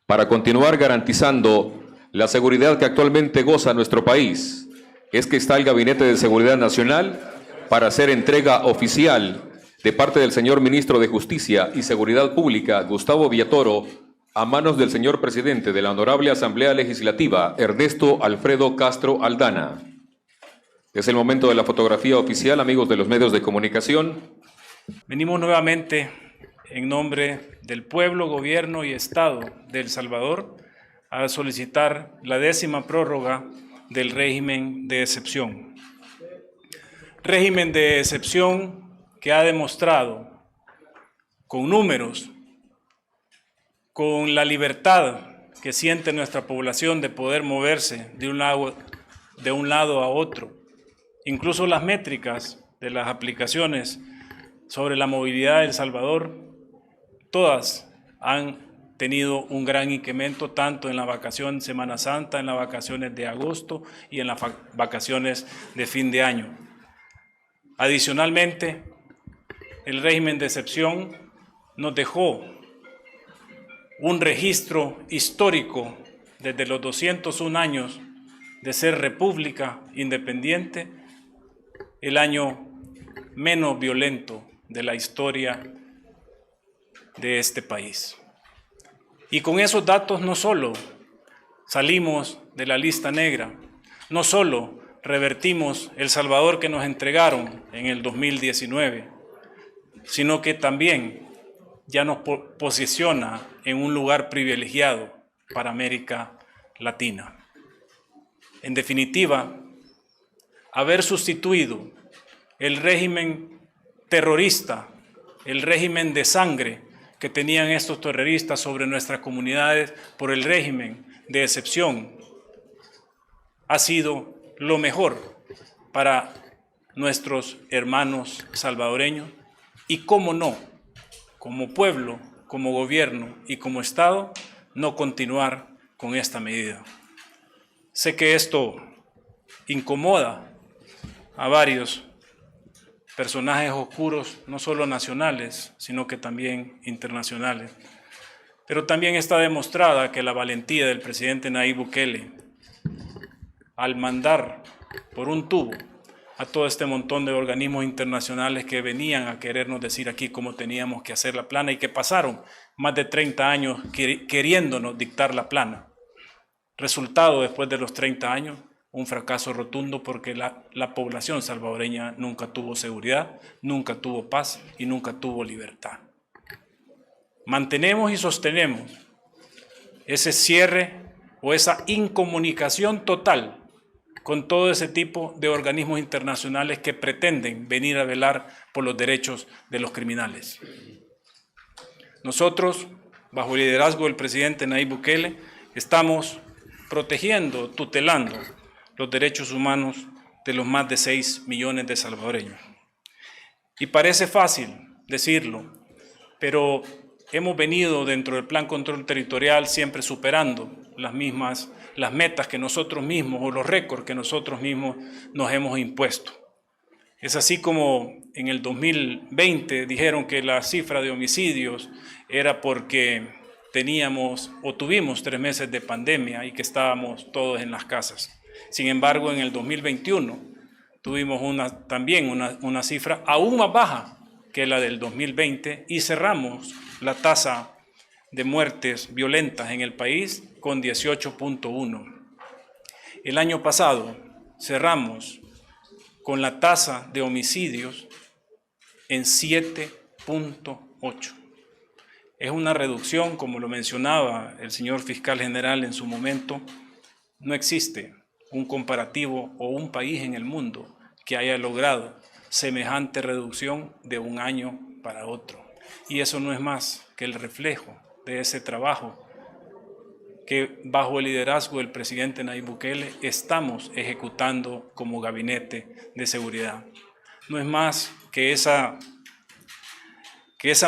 para continuar garantizando la seguridad que actualmente goza nuestro país, es que está el Gabinete de Seguridad Nacional para hacer entrega oficial de parte del señor Ministro de Justicia y Seguridad Pública, Gustavo Villatoro, a manos del señor Presidente de la Honorable Asamblea Legislativa, Ernesto Alfredo Castro Aldana. Es el momento de la fotografía oficial, amigos de los medios de comunicación. Venimos nuevamente en nombre del pueblo, gobierno y Estado de El Salvador a solicitar la 10ª prórroga del régimen de excepción. Régimen de excepción que ha demostrado con números, con la libertad que siente nuestra población de poder moverse de un lado a otro. Incluso las métricas de las aplicaciones sobre la movilidad de El Salvador, todas han tenido un gran incremento tanto en la vacación Semana Santa, en las vacaciones de agosto y en las vacaciones de fin de año. Adicionalmente, el régimen de excepción nos dejó un registro histórico desde los 201 años de ser república independiente, el año menos violento de la historia de este país. Y con esos datos no solo salimos de la lista negra, no solo revertimos El Salvador que nos entregaron en el 2019, sino que también ya nos posiciona en un lugar privilegiado para América Latina. En definitiva, haber sustituido el régimen terrorista, el régimen de sangre que tenían estos terroristas sobre nuestras comunidades por el régimen de excepción, ha sido lo mejor para nuestros hermanos salvadoreños y, cómo no, como pueblo, como gobierno y como Estado, no continuar con esta medida. Sé que esto incomoda a varios personajes oscuros, no solo nacionales, sino que también internacionales. Pero también está demostrada que la valentía del presidente Nayib Bukele, al mandar por un tubo a todo este montón de organismos internacionales que venían a querernos decir aquí cómo teníamos que hacer la plana y que pasaron más de 30 años queriéndonos dictar la plana. Resultado, después de los 30 años, un fracaso rotundo porque la población salvadoreña nunca tuvo seguridad, nunca tuvo paz y nunca tuvo libertad. Mantenemos y sostenemos ese cierre o esa incomunicación total con todo ese tipo de organismos internacionales que pretenden venir a velar por los derechos de los criminales. Nosotros, bajo el liderazgo del presidente Nayib Bukele, estamos protegiendo, tutelando los derechos humanos de los más de 6 millones de salvadoreños. Y parece fácil decirlo, pero hemos venido dentro del Plan Control Territorial siempre superando las metas que nosotros mismos o los récords que nosotros mismos nos hemos impuesto. Es así como en el 2020 dijeron que la cifra de homicidios era porque tuvimos 3 meses de pandemia y que estábamos todos en las casas. Sin embargo, en el 2021 tuvimos también una cifra aún más baja que la del 2020 y cerramos la tasa de muertes violentas en el país con 18.1. El año pasado cerramos con la tasa de homicidios en 7.8. Es una reducción, como lo mencionaba el señor fiscal general en su momento. No existe un comparativo o un país en el mundo que haya logrado semejante reducción de un año para otro. Y eso no es más que el reflejo de ese trabajo que bajo el liderazgo del presidente Nayib Bukele estamos ejecutando como gabinete de seguridad. No es más que esa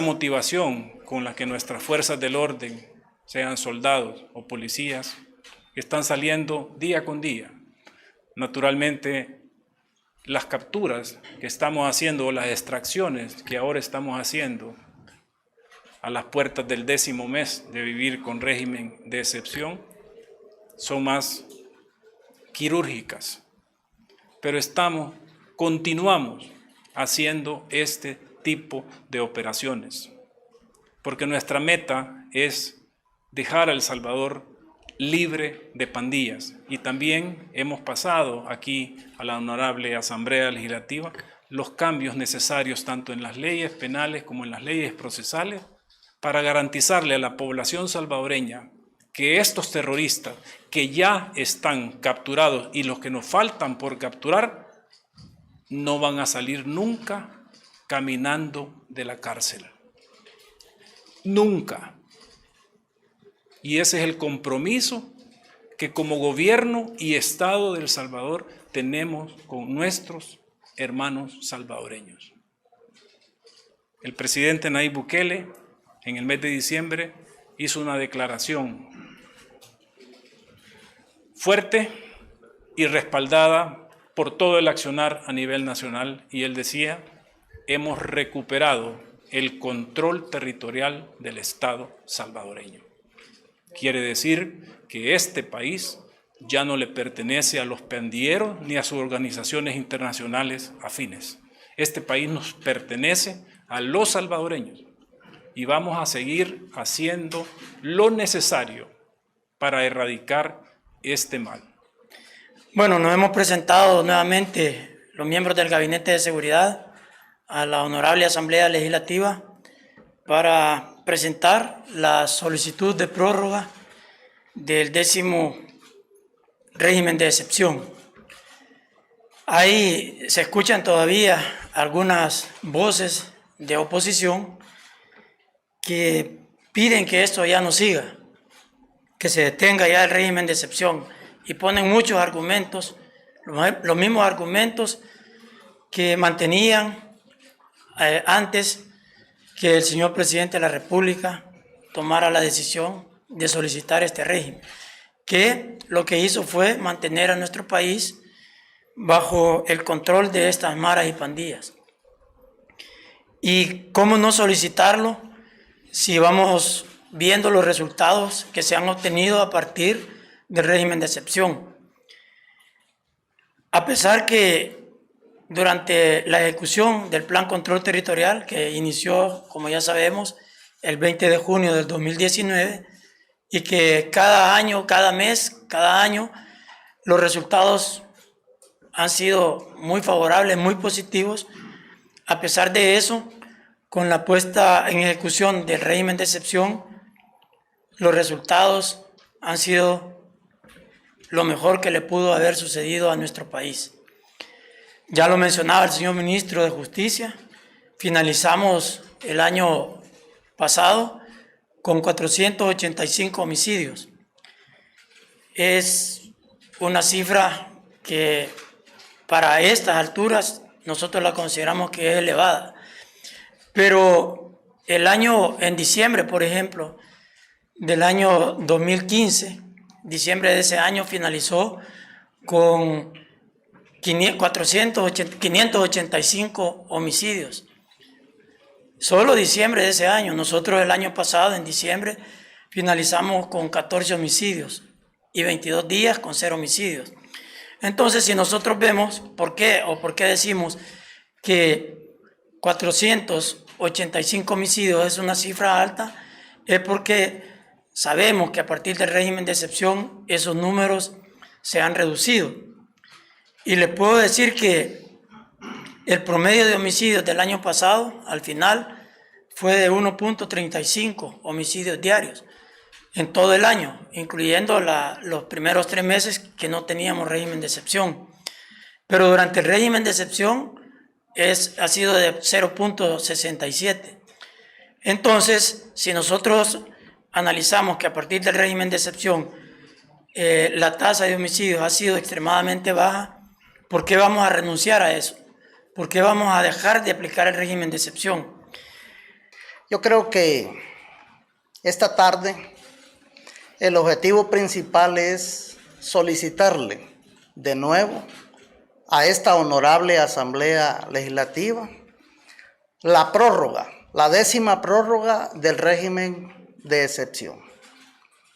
motivación con la que nuestras fuerzas del orden, sean soldados o policías, están saliendo día con día. Naturalmente, las capturas que estamos haciendo o las extracciones que ahora estamos haciendo a las puertas del 10º mes de vivir con régimen de excepción, son más quirúrgicas. Pero continuamos haciendo este tipo de operaciones, porque nuestra meta es dejar a El Salvador libre de pandillas. Y también hemos pasado aquí a la Honorable Asamblea Legislativa los cambios necesarios tanto en las leyes penales como en las leyes procesales para garantizarle a la población salvadoreña que estos terroristas que ya están capturados y los que nos faltan por capturar no van a salir nunca caminando de la cárcel. Nunca. Y ese es el compromiso que como gobierno y Estado de El Salvador tenemos con nuestros hermanos salvadoreños. El presidente Nayib Bukele en el mes de diciembre hizo una declaración fuerte y respaldada por todo el accionar a nivel nacional, y él decía: hemos recuperado el control territorial del Estado salvadoreño. Quiere decir que este país ya no le pertenece a los pandilleros ni a sus organizaciones internacionales afines. Este país nos pertenece a los salvadoreños y vamos a seguir haciendo lo necesario para erradicar este mal. Bueno, nos hemos presentado nuevamente los miembros del Gabinete de Seguridad a la Honorable Asamblea Legislativa para presentar la solicitud de prórroga del 10º régimen de excepción. Ahí se escuchan todavía algunas voces de oposición que piden que esto ya no siga, que se detenga ya el régimen de excepción, y ponen muchos argumentos, los mismos argumentos que mantenían antes que el señor presidente de la República tomara la decisión de solicitar este régimen, que lo que hizo fue mantener a nuestro país bajo el control de estas maras y pandillas. ¿Y cómo no solicitarlo si vamos viendo los resultados que se han obtenido a partir del régimen de excepción? A pesar que durante la ejecución del Plan Control Territorial, que inició, como ya sabemos, el 20 de junio del 2019, y que cada año, cada mes, cada año, los resultados han sido muy favorables, muy positivos. A pesar de eso, con la puesta en ejecución del régimen de excepción, los resultados han sido lo mejor que le pudo haber sucedido a nuestro país. Ya lo mencionaba el señor ministro de Justicia, finalizamos el año pasado con 485 homicidios. Es una cifra que para estas alturas nosotros la consideramos que es elevada. Pero en diciembre, por ejemplo, del año 2015, diciembre de ese año finalizó con 585 homicidios. Solo diciembre de ese año. Nosotros el año pasado, en diciembre, finalizamos con 14 homicidios y 22 días con 0 homicidios. Entonces, si nosotros vemos por qué decimos que 485 homicidios es una cifra alta, es porque sabemos que a partir del régimen de excepción esos números se han reducido. Y les puedo decir que el promedio de homicidios del año pasado, al final, fue de 1.35 homicidios diarios en todo el año, incluyendo los primeros 3 meses que no teníamos régimen de excepción. Pero durante el régimen de excepción ha sido de 0.67. Entonces, si nosotros analizamos que a partir del régimen de excepción la tasa de homicidios ha sido extremadamente baja, ¿por qué vamos a renunciar a eso? ¿Por qué vamos a dejar de aplicar el régimen de excepción? Yo creo que esta tarde el objetivo principal es solicitarle de nuevo a esta honorable Asamblea Legislativa la prórroga la 10ª prórroga del régimen de excepción.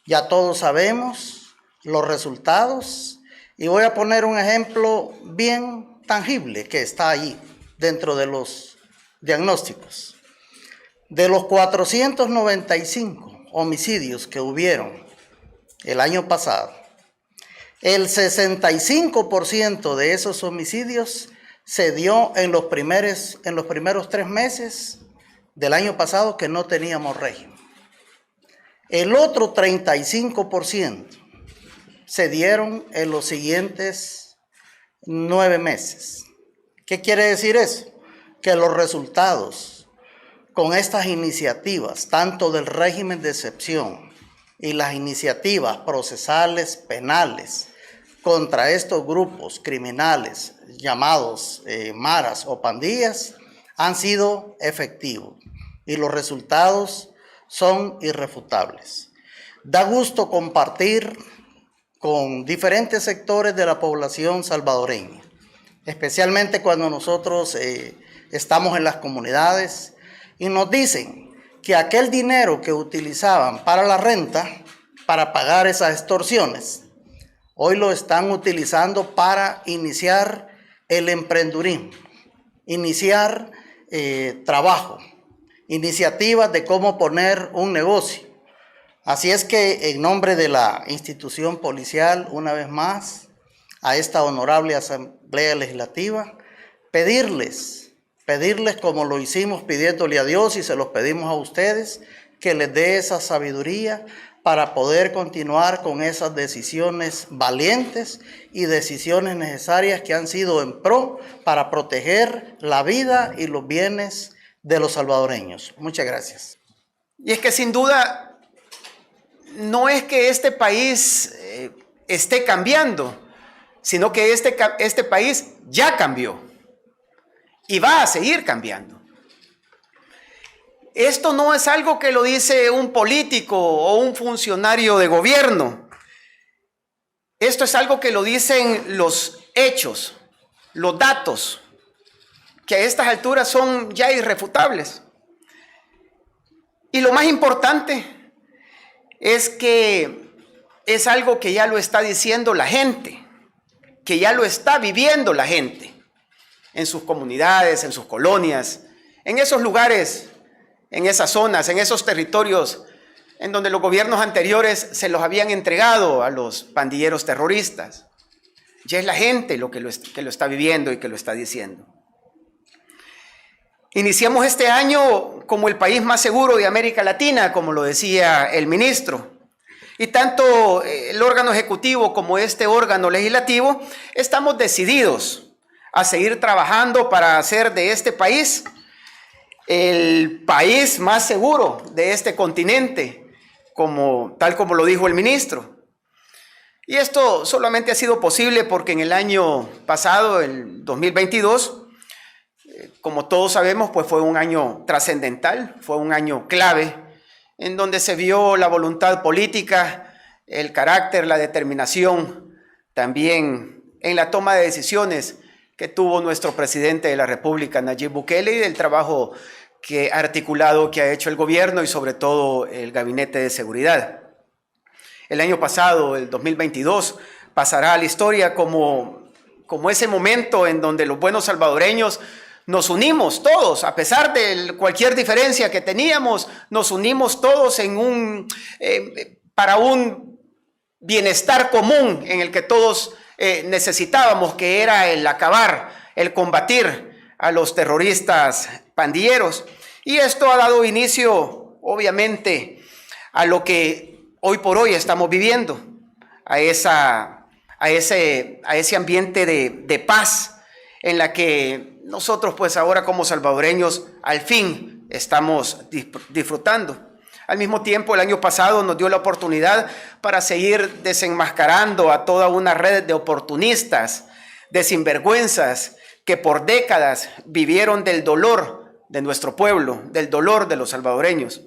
Ya todos sabemos los resultados y voy a poner un ejemplo bien tangible que está ahí dentro de los diagnósticos. De los 495 homicidios que hubieron el año pasado, el 65% de esos homicidios se dio en los primeros 3 meses del año pasado que no teníamos régimen. El otro 35% se dieron en los siguientes 9 meses. ¿Qué quiere decir eso? Que los resultados con estas iniciativas, tanto del régimen de excepción y las iniciativas procesales penales contra estos grupos criminales llamados maras o pandillas, han sido efectivos y los resultados son irrefutables. Da gusto compartir con diferentes sectores de la población salvadoreña, especialmente cuando nosotros estamos en las comunidades y nos dicen que aquel dinero que utilizaban para la renta, para pagar esas extorsiones, hoy lo están utilizando para iniciar el emprendurismo, iniciar trabajo, iniciativas de cómo poner un negocio. Así es que en nombre de la institución policial, una vez más, a esta honorable Asamblea Legislativa, pedirles como lo hicimos pidiéndole a Dios y se los pedimos a ustedes, que les dé esa sabiduría para poder continuar con esas decisiones valientes y decisiones necesarias que han sido en pro para proteger la vida y los bienes de los salvadoreños. Muchas gracias. Y es que sin duda no es que este país esté cambiando, sino que este país ya cambió y va a seguir cambiando. Esto no es algo que lo dice un político o un funcionario de gobierno. Esto es algo que lo dicen los hechos, los datos, que a estas alturas son ya irrefutables. Y lo más importante es que es algo que ya lo está diciendo la gente, que ya lo está viviendo la gente en sus comunidades, en sus colonias, en esos lugares, en esas zonas, en esos territorios en donde los gobiernos anteriores se los habían entregado a los pandilleros terroristas. Ya es la gente que lo está viviendo y que lo está diciendo. Iniciamos este año como el país más seguro de América Latina, como lo decía el ministro. Y tanto el órgano ejecutivo como este órgano legislativo estamos decididos a seguir trabajando para hacer de este país el país más seguro de este continente, tal como lo dijo el ministro. Y esto solamente ha sido posible porque en el año pasado, el 2022, como todos sabemos, pues fue un año trascendental, fue un año clave, en donde se vio la voluntad política, el carácter, la determinación, también en la toma de decisiones que tuvo nuestro presidente de la República, Nayib Bukele, y del trabajo articulado que ha hecho el gobierno y sobre todo el Gabinete de Seguridad. El año pasado, el 2022, pasará a la historia como ese momento en donde los buenos salvadoreños nos unimos todos, a pesar de cualquier diferencia que teníamos, nos unimos todos para un bienestar común en el que todos necesitábamos, que era el combatir a los terroristas pandilleros. Y esto ha dado inicio, obviamente, a lo que hoy por hoy estamos viviendo, a ese ambiente de paz en la que nosotros pues ahora como salvadoreños al fin estamos disfrutando. Al mismo tiempo, el año pasado nos dio la oportunidad para seguir desenmascarando a toda una red de oportunistas, de sinvergüenzas que por décadas vivieron del dolor de nuestro pueblo, del dolor de los salvadoreños.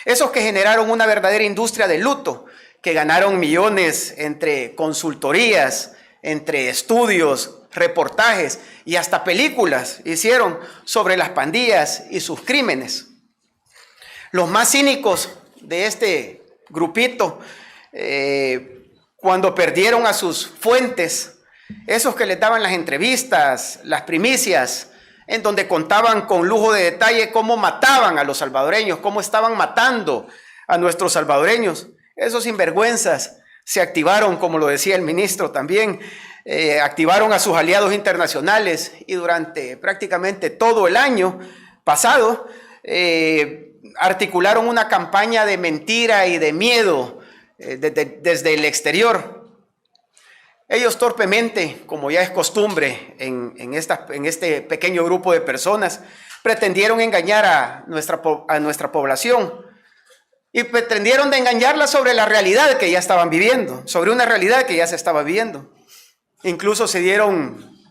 Esos que generaron una verdadera industria de luto, que ganaron millones entre consultorías, entre estudios, reportajes y hasta películas hicieron sobre las pandillas y sus crímenes. Los más cínicos de este grupito, cuando perdieron a sus fuentes, esos que les daban las entrevistas, las primicias, en donde contaban con lujo de detalle cómo mataban a los salvadoreños, cómo estaban matando a nuestros salvadoreños. Esos sinvergüenzas se activaron, como lo decía el ministro también, activaron a sus aliados internacionales y durante prácticamente todo el año pasado articularon una campaña de mentira y de miedo desde el exterior. Ellos torpemente, como ya es costumbre en este pequeño grupo de personas, pretendieron engañar a nuestra población y pretendieron de engañarla sobre la realidad que ya estaban viviendo, sobre una realidad que ya se estaba viviendo. Incluso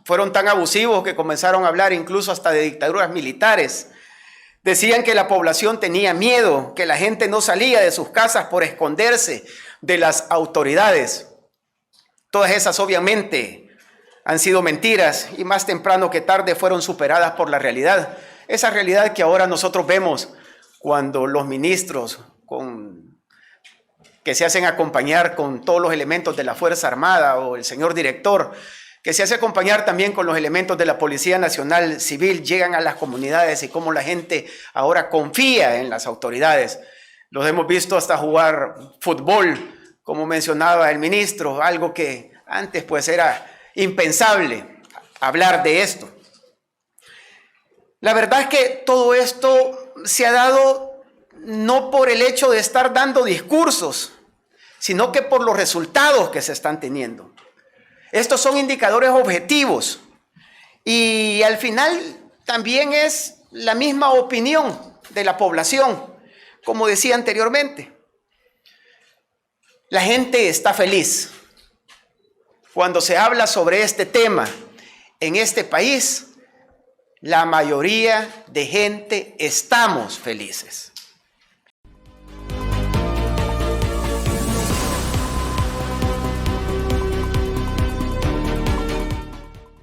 fueron tan abusivos que comenzaron a hablar incluso hasta de dictaduras militares. Decían que la población tenía miedo, que la gente no salía de sus casas por esconderse de las autoridades. Todas esas obviamente han sido mentiras y más temprano que tarde fueron superadas por la realidad. Esa realidad que ahora nosotros vemos cuando los ministros que se hacen acompañar con todos los elementos de la Fuerza Armada o el señor director, que se hace acompañar también con los elementos de la Policía Nacional Civil, llegan a las comunidades y cómo la gente ahora confía en las autoridades. Los hemos visto hasta jugar fútbol, como mencionaba el ministro, algo que antes pues era impensable hablar de esto. La verdad es que todo esto se ha dado no por el hecho de estar dando discursos, sino que por los resultados que se están teniendo. Estos son indicadores objetivos y al final también es la misma opinión de la población, como decía anteriormente. La gente está feliz. Cuando se habla sobre este tema en este país, la mayoría de gente estamos felices.